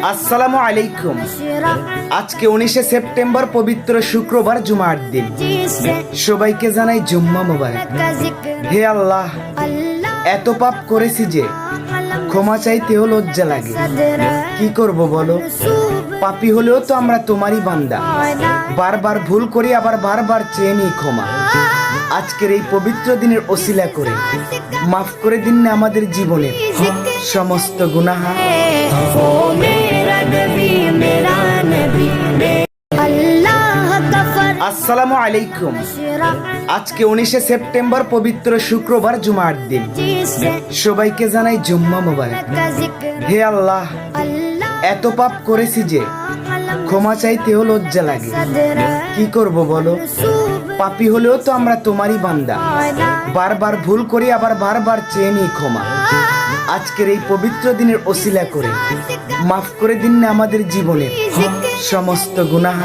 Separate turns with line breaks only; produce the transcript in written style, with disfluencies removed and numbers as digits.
আসসালামু আলাইকুম। আজকে 19শে সেপ্টেম্বর, পবিত্র শুক্রবার, জুমার দিন। সবাইকে জানাই জুম্মা মোবারক। হে আল্লাহ, এত পাপ করেছি যে ক্ষমা চাইতেও লজ্জা লাগে। কি করব বলো? পাপী হলেও তো আমরা তোমারই বান্দা। বারবার ভুল করি, আবার বারবার চেয়ে নিই ক্ষমা। আজকের এই পবিত্র দিনের ওসিলা করে মাফ করে দিন না আমাদের জীবনের সমস্ত গুনাহ। আসসালামু আলাইকুম। আজকে 19শে সেপ্টেম্বর, পবিত্র শুক্রবার, জুমার দিন। সবাইকে জানাই জুম্মা মোবারক। হে আল্লাহ, এত পাপ করেছি যে ক্ষমা চাইতেও লজ্জা লাগে। কি করব বলো? পাপী হলেও তো আমরা তোমারই বান্দা। বারবার ভুল করি, আবার বারবার চেয়ে নিই ক্ষমা। আজকের এই পবিত্র দিনের ওসিলা করে মাফ করে দিন না আমাদের জীবনের সমস্ত গুনাহ।